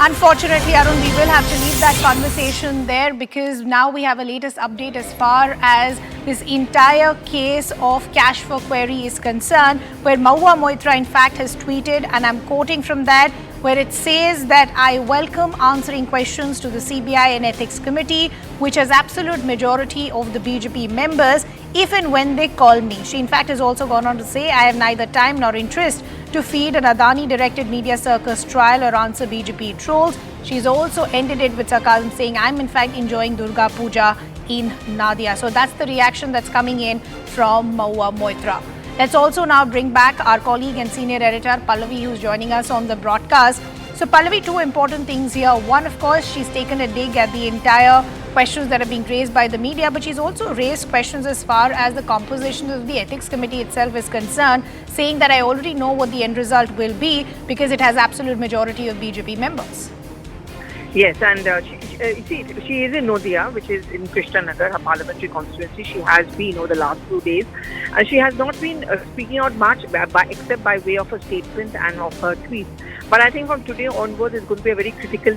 Unfortunately, Arun, we will have to leave that conversation there because now we have a latest update as far as this entire case of cash for query is concerned, where Mahua Moitra in fact has tweeted, and I'm quoting from that, where it says that I welcome answering questions to the CBI and Ethics Committee, which has absolute majority of the BJP members, if and when they call me. She in fact has also gone on to say, I have neither time nor interest to feed an Adani-directed media circus trial or answer BJP trolls. She's also ended it with sarcasm, saying, I'm in fact enjoying Durga Puja in Nadia. So that's the reaction that's coming in from Mahua Moitra. Let's also now bring back our colleague and senior editor, Pallavi, who's joining us on the broadcast. So Pallavi, two important things here. One, of course, she's taken a dig at the entire questions that are being raised by the media, but she's also raised questions as far as the composition of the ethics committee itself is concerned, saying that I already know what the end result will be because it has absolute majority of BJP members. Yes, and she is in Nadia, which is in Krishnanagar, her parliamentary constituency. She has been over the last few days, and she has not been speaking out much, except by way of her statement and of her tweets. But I think from today onwards, it's going to be a very critical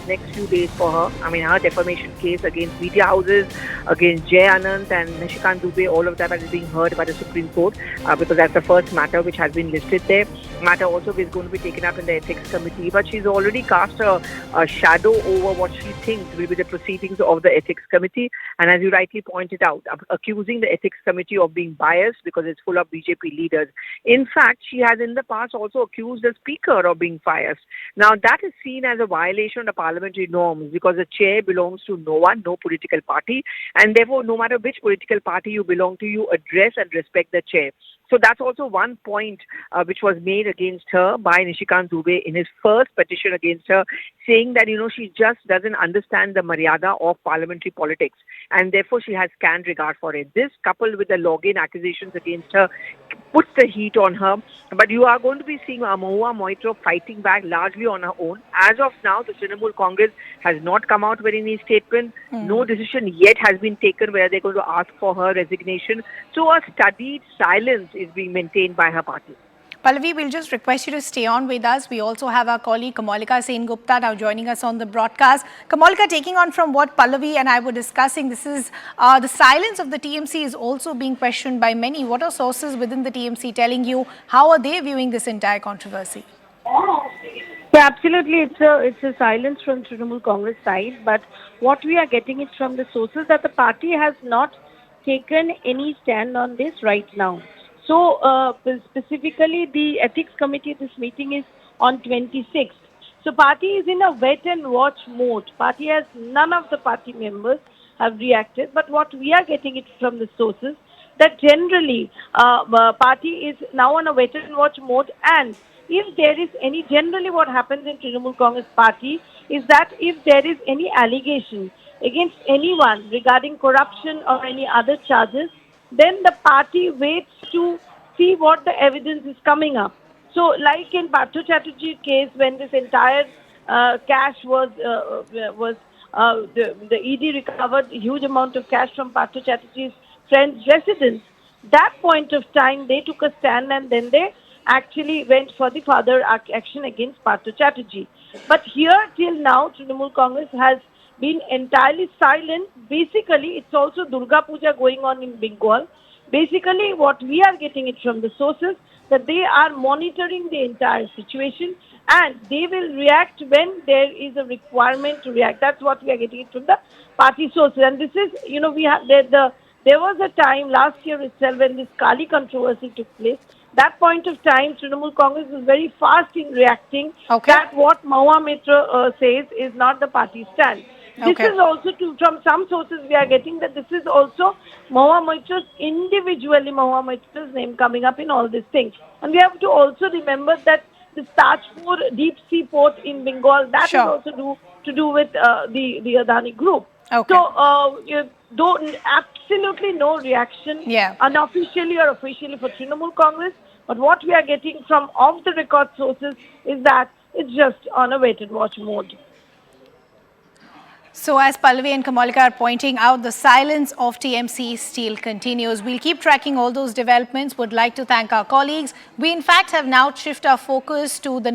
next few days for her. I mean, her defamation case against media houses, against Jay Anand and Nishikant Dubey, all of that is being heard by the Supreme Court because that's the first matter which has been listed there. Matter also is going to be taken up in the Ethics Committee, but she's already cast a shadow over what she thinks will be the proceedings of the Ethics Committee. And as you rightly pointed out, accusing the Ethics Committee of being biased because it's full of BJP leaders. In fact, she has in the past also accused the Speaker of being biased. Now, that is seen as a violation of the parliamentary norms because the chair belongs to no one, no political party, and therefore, no matter which political party you belong to, you address and respect the chair. So that's also one point which was made against her by Nishikant Dubey in his first petition against her, saying that, she just doesn't understand the maryada of parliamentary politics and therefore she has scant regard for it. This, coupled with the login accusations against her, puts the heat on her. But you are going to be seeing Mahua Moitra fighting back largely on her own. As of now, the Trinamool Congress has not come out with any statement. No decision yet has been taken where they're going to ask for her resignation. So a studied silence is being maintained by her party. Pallavi, we'll just request you to stay on with us. We also have our colleague Kamalika Sen-Gupta now joining us on the broadcast. Kamalika, taking on from what Pallavi and I were discussing, this is the silence of the TMC is also being questioned by many. What are sources within the TMC telling you? How are they viewing this entire controversy? Yeah, absolutely. It's a silence from Trinamool Congress side. But what we are getting is from the sources that the party has not taken any stand on this right now. So, specifically, the Ethics Committee, this meeting is on 26th. So, party is in a wait and watch mode. Party has, none of the party members have reacted. But what we are getting it from the sources, that generally, party is now on a wait and watch mode. And if there is any, generally what happens in Trinamool Congress party is that if there is any allegation against anyone regarding corruption or any other charges, then the party waits to see what the evidence is coming up. So, like in Partho Chatterjee case, when this entire cash was the ED recovered a huge amount of cash from Partho Chatterjee's friend's residence. That point of time, they took a stand and then they actually went for the further action against Partho Chatterjee. But here till now, Trinamool Congress has been entirely silent. Basically, it's also Durga Puja going on in Bengal. Basically, what we are getting it from the sources, that they are monitoring the entire situation and they will react when there is a requirement to react. That's what we are getting it from the party sources. And this is, we have there was a time last year itself when this Kali controversy took place. That point of time, Trinamool Congress was very fast in reacting that what Mahua Moitra says is not the party stand. This is also from some sources we are getting that this is also Mahua Moitra's Mahua Moitra's name coming up in all these things. And we have to also remember that the Tajpur deep sea port in Bengal, that is also to do with the Adani group. So, absolutely no reaction unofficially or officially for Trinamool Congress. But what we are getting from off-the-record sources is that it's just on a wait-and-watch mode. So as Pallavi and Kamalika are pointing out, the silence of TMC still continues. We'll keep tracking all those developments. Would like to thank our colleagues. We in fact have now shifted our focus to the